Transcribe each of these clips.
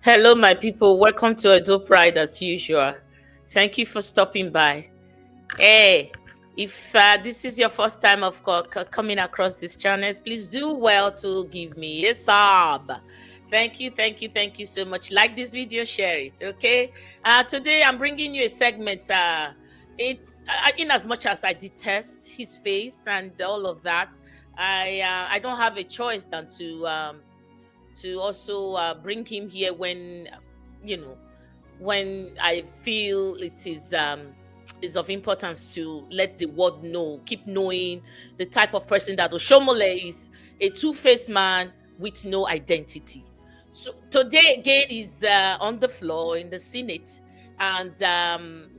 Hello, my people. Welcome to Edo Pride as usual. Thank you for stopping by. Hey, if this is your first time of coming across this channel, please do well to give me a sub. Thank you so much. Like this video, share it. Okay. Today I'm bringing you a segment. It's in as much as I detest his face and all of that, I don't have a choice than to also bring him here when when I feel it is of importance to let the world know, keep knowing the type of person that Oshiomhole is, a two-faced man with no identity. So today again is on the floor in the Senate, and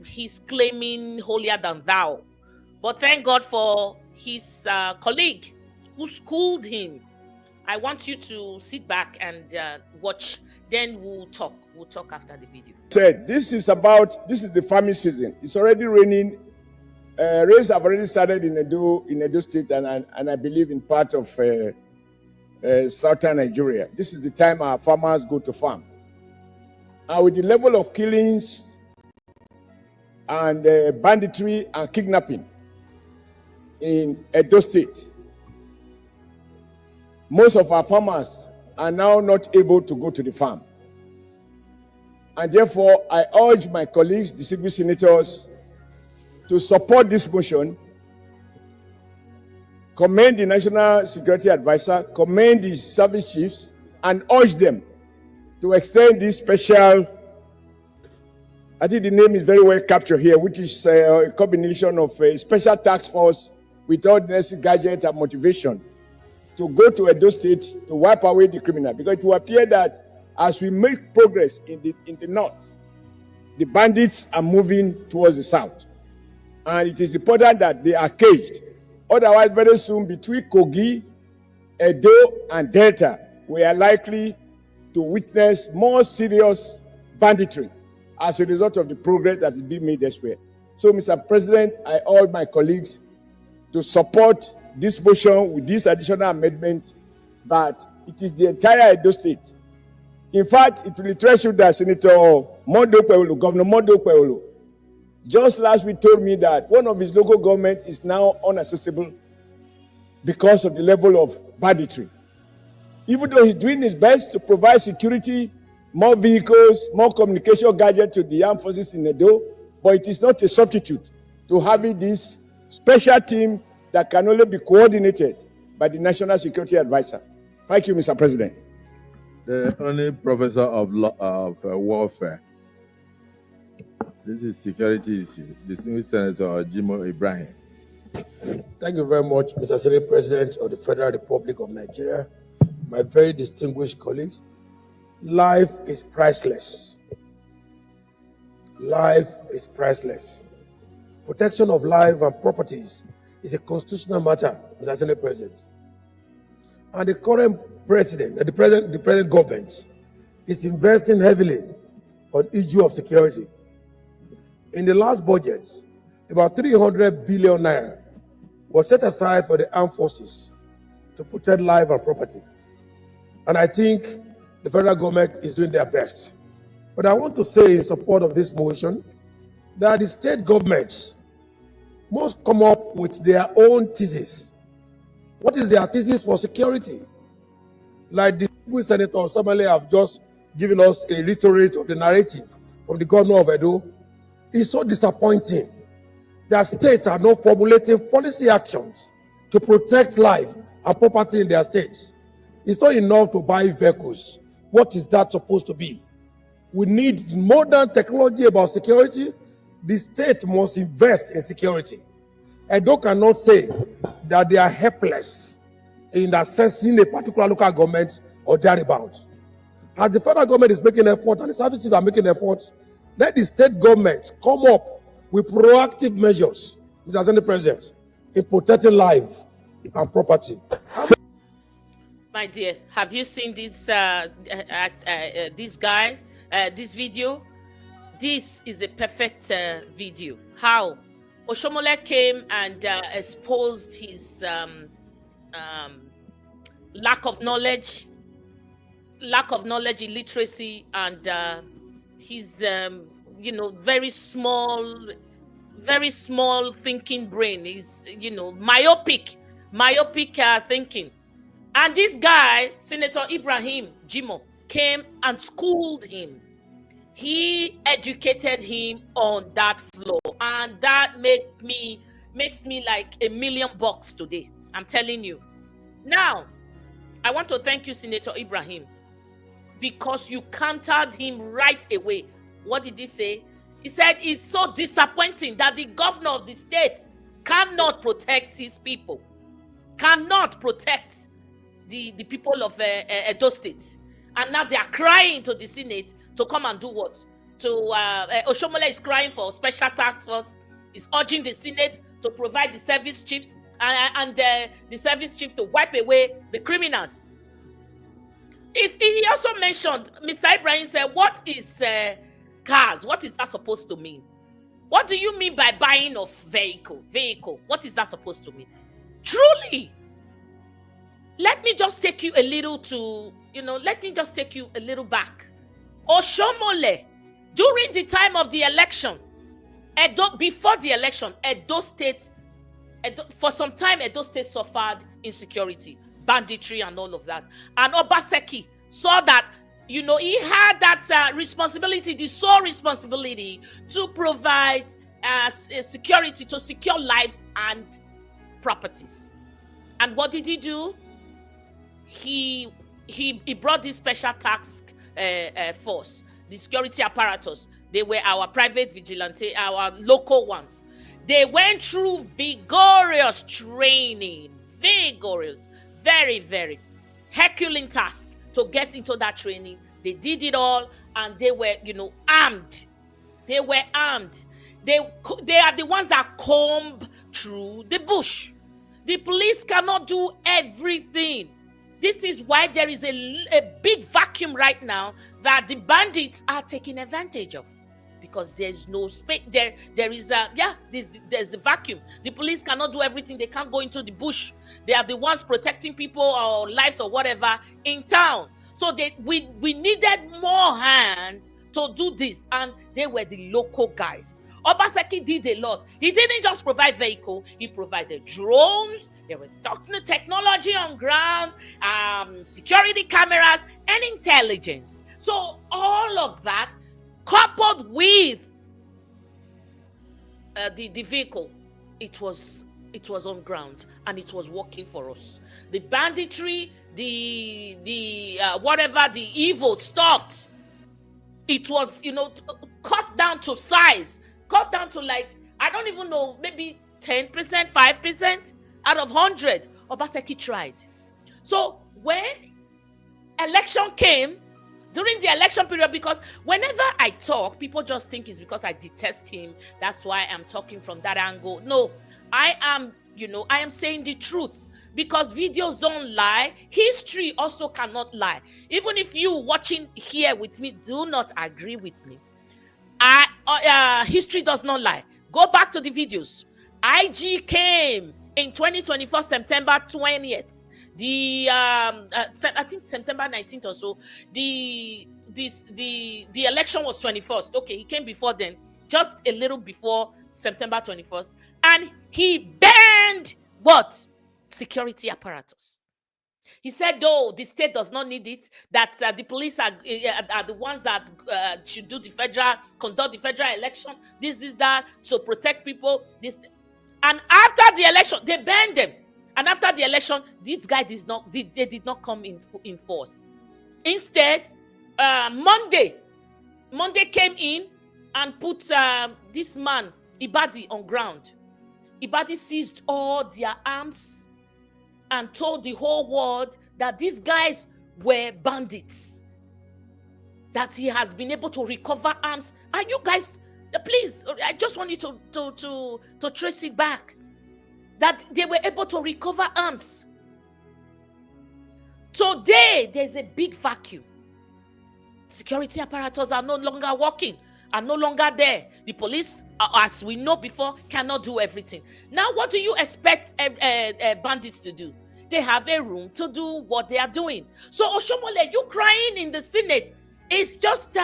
he's claiming holier than thou. But thank God for his colleague who schooled him. I want you to sit back and watch. Then we'll talk. We'll talk after the video. Said this is the farming season. It's already raining. Rains have already started in Edo State, and I believe in part of southern Nigeria. This is the time our farmers go to farm. And with the level of killings and banditry and kidnapping in Edo State, most of our farmers are now not able to go to the farm. And therefore, I urge my colleagues, the civil senators, to support this motion, commend the National Security Advisor, commend the service chiefs, and urge them to extend this special, I think the name is very well captured here, which is a combination of a special task force with all the necessary gadget and motivation to go to Edo State to wipe away the criminal, because it will appear that as we make progress in the north, the bandits are moving towards the south, and it is important that they are caged. Otherwise, very soon between Kogi, Edo, and Delta, we are likely to witness more serious banditry as a result of the progress that is being made elsewhere. So, Mr. President, I urge my colleagues to support this motion with this additional amendment that it is the entire Edo State. In fact, it will interest you that Senator Mondo Kwewolo, Governor Mondo Kwewolo, just last week told me that one of his local government is now inaccessible because of the level of banditry. Even though he's doing his best to provide security, more vehicles, more communication gadgets to the armed forces in Edo, but it is not a substitute to having this special team that can only be coordinated by the National Security Advisor. Thank you, Mr. President. The only professor of warfare. This is security issue. Distinguished Senator Ibrahim. Thank you very much, Mr. Senate President of the Federal Republic of Nigeria, my very distinguished colleagues. Life is priceless. Life is priceless. Protection of life and properties is a constitutional matter, Mr. Senate President. And the current president, the present government, is investing heavily on issue of security. In the last budget, about 300 billion naira was set aside for the armed forces to protect life and property. And I think the federal government is doing their best. But I want to say in support of this motion that the state governments must come up with their own thesis. What is their thesis for security? Like the Senator Oshiomhole have just given us a reiterate of the narrative from the governor of Edo. It's so disappointing that states are not formulating policy actions to protect life and property in their states. It's not enough to buy vehicles. What is that supposed to be? We need modern technology about security. The state must invest in security. Edo cannot say that they are helpless in assessing a particular local government or thereabouts. As the federal government is making effort and the services are making efforts, let the state government come up with proactive measures, Mr. Senate President, in protecting life and property. My dear, have you seen this this guy, this video? This is a perfect video. How Oshiomhole came and exposed his lack of knowledge, illiteracy, and his very small thinking brain. Is myopic thinking. And this guy, Senator Ibrahim Jimo, came and schooled him. He educated him on that floor, and that makes me like $1 million today. I'm telling you. Now, I want to thank you, Senator Ibrahim, because you countered him right away. What did he say? He said it's so disappointing that the governor of the state cannot protect his people, cannot protect the people of Edo State. And now they are crying to the Senate to come and do what? Oshiomhole is crying for special task force. Is urging the Senate to provide the service chiefs and the service chief to wipe away the criminals. He also mentioned, Mr. Ibrahim said, what is cars? What is that supposed to mean? What do you mean by buying of vehicle? What is that supposed to mean? Truly, let me just take you a little back. Oshiomhole, during the time of the election, before the election, for some time, Edo State suffered insecurity, banditry, and all of that. And Obaseki saw that, he had that responsibility, the sole responsibility to provide security, to secure lives and properties. And what did he do? He brought this special task force, the security apparatus. They were our private vigilante, our local ones. They went through vigorous training, very, very Herculean task to get into that training. They did it all, and they were, armed. They were armed. They are the ones that comb through the bush. The police cannot do everything. This is why there is a big vacuum right now that the bandits are taking advantage of, because there's no space. There's a vacuum. The police cannot do everything. They can't go into the bush. They are the ones protecting people or lives or whatever in town. So we needed more hands to do this, and they were the local guys. Obaseki did a lot. He didn't just provide vehicle, he provided drones. There was technology on ground, security cameras, and intelligence. So all of that, coupled with the vehicle, it was on ground, and it was working for us. The banditry, the whatever, the evil stopped. It was, cut down to size, cut down to, like, I don't even know, maybe 10%, 5% out of 100. Obaseki tried. So when election came, during the election period, because whenever I talk, people just think it's because I detest him. That's why I'm talking from that angle. No, I am saying the truth, because videos don't lie. History also cannot lie. Even if you watching here with me do not agree with me, history does not lie. Go back to the videos. IG came in 2024, September 20th. I think September 19th or so. The election was 21st. Okay, he came before then, just a little before September 21st, and he banned what? Security apparatus. He said, though the state does not need it, that the police are the ones that should conduct the federal election, this, that, to protect people. And after the election, they banned them. And after the election, these guys did not come in force. Instead, Monday came in and put this man, Ibadi, on ground. Ibadi seized all their arms and told the whole world that these guys were bandits, that he has been able to recover arms. And you guys, please, I just want you to trace it back, that they were able to recover arms. Today, there's a big vacuum. Security apparatus are no longer working. are no longer there. The police, as we know before, cannot do everything. Now, what do you expect bandits to do? They have a room to do what they are doing. So, Oshiomhole, you crying in the Senate is just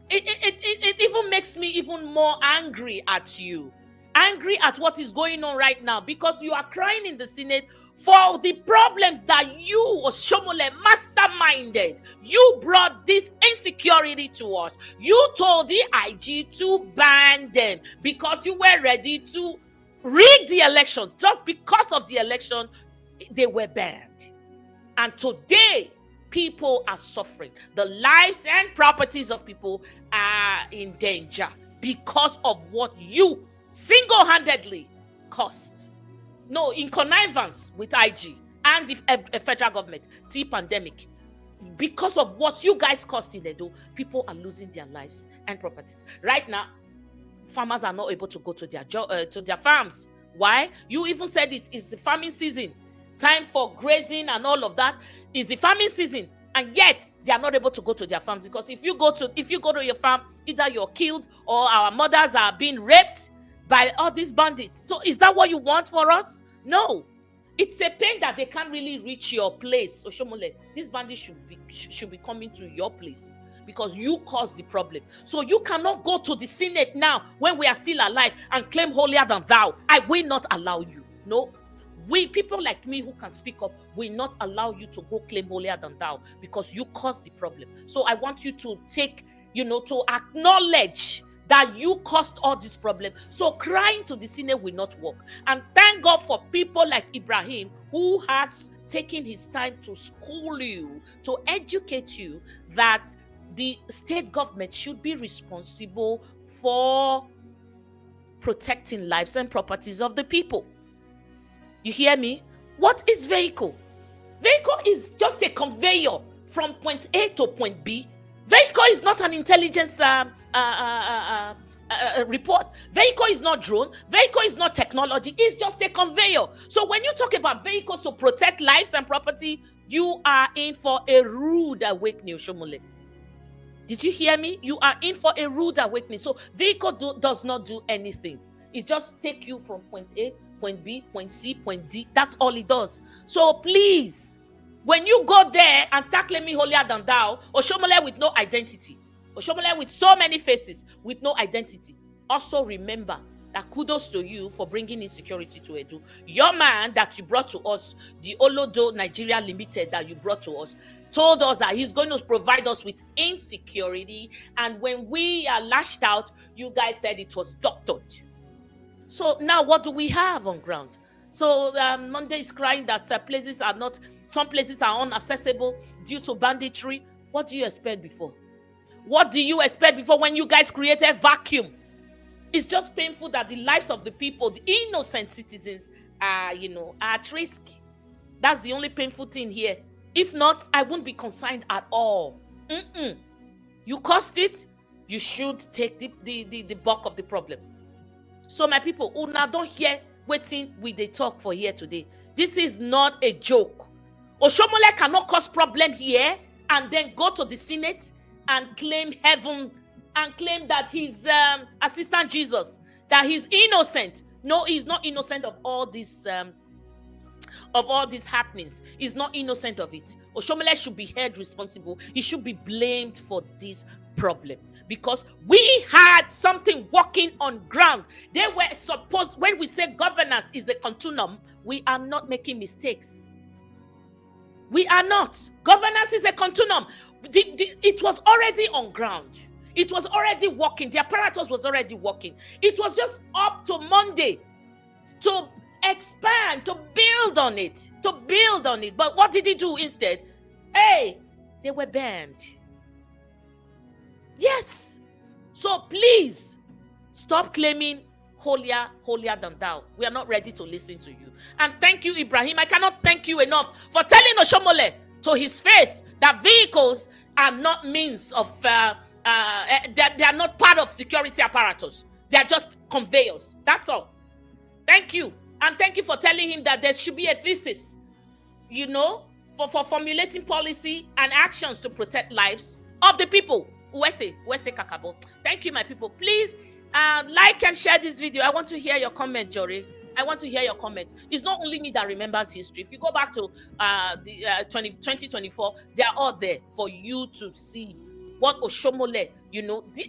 it even makes me even more angry at you. Angry at what is going on right now, because you are crying in the Senate for the problems that you, Oshiomhole, masterminded. You brought this insecurity to us. You told the IG to ban them because you were ready to rig the elections. Just because of the election, they were banned. And today, people are suffering. The lives and properties of people are in danger because of what you single-handedly caused. No, in connivance with IG and the federal government, pandemic. Because of what you guys caused in Edo, people are losing their lives and properties. Right now, farmers are not able to go to their farms. Why? You even said it is the farming season. Time for grazing and all of that is the farming season, and yet they are not able to go to their farms, because if you go to your farm, either you're killed or our mothers are being raped by all these bandits. So is that what you want for us? No. It's a pain that they can't really reach your place. Oshiomhole, these bandits should be coming to your place because you caused the problem. So you cannot go to the Senate now when we are still alive and claim holier than thou. I will not allow you. No. We, people like me who can speak up, will not allow you to go claim holier than thou because you caused the problem. So I want you to to acknowledge that you caused all this problem. So crying to the Senate will not work. And thank God for people like Ibrahim, who has taken his time to school you, to educate you that the state government should be responsible for protecting lives and properties of the people. You hear me? What is vehicle? Vehicle is just a conveyor from point A to point B. Vehicle is not an intelligence report. Vehicle is not drone. Vehicle is not technology. It's just a conveyor. So when you talk about vehicles to protect lives and property, you are in for a rude awakening, Oshiomhole. Did you hear me? You are in for a rude awakening. So vehicle does not do anything. It just take you from point A, point B, point C, point D. That's all it does. So please, when you go there and start claiming holier than thou, Oshiomhole with no identity, Oshiomhole with so many faces, with no identity, also remember that kudos to you for bringing insecurity to Edo. Your man that you brought to us, the Olodo Nigeria Limited that you brought to us, told us that he's going to provide us with insecurity. And when we are lashed out, you guys said it was doctored. So now what do we have on ground? So Monday is crying that some places are inaccessible due to banditry. What do you expect before? What do you expect before when you guys created vacuum? It's just painful that the lives of the people, the innocent citizens, are at risk. That's the only painful thing here. If not, I wouldn't be concerned at all. You caused it, you should take the bulk of the problem. So my people, una don't hear waiting with the talk for here today. This is not a joke. Oshiomhole cannot cause problem here and then go to the Senate and claim heaven and claim that he's assistant Jesus, that he's innocent. No, he's not innocent of all these happenings. He's not innocent of it. Oshiomhole should be held responsible. He should be blamed for this problem because we had something working on ground. They were supposed, when we say governance is a continuum, we are not making mistakes. We are not. Governance is a continuum. It was already on ground. It was already working. The apparatus was already working. It was just up to Monday to expand, to build on it. But what did he do instead? Hey, they were banned. Yes. So please stop claiming holier than thou. We are not ready to listen to you. And thank you, Ibrahim. I cannot thank you enough for telling Oshiomhole to his face that vehicles are not means of they are not part of security apparatus. They are just conveyors. That's all. Thank you. And thank you for telling him that there should be a thesis, for formulating policy and actions to protect lives of the people. Wese Kakabo. Thank you, my people. Please like and share this video. I want to hear your comment, Jory. I want to hear your comments. It's not only me that remembers history. If you go back to 2024, they are all there for you to see what Oshiomhole,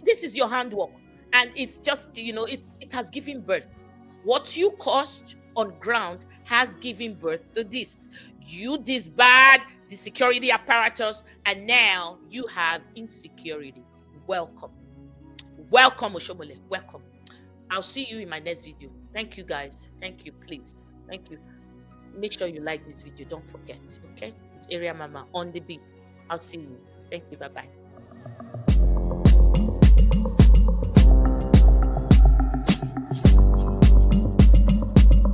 this is your handwork. And it's just, it has given birth. What you caused on ground has given birth to this. You disbarred the security apparatus, and now you have insecurity. Welcome. Welcome, Oshiomhole. Welcome. I'll see you in my next video. Thank you, guys. Thank you, please. Thank you. Make sure you like this video. Don't forget, okay? It's Area Mama on the beat. I'll see you. Thank you. Bye-bye.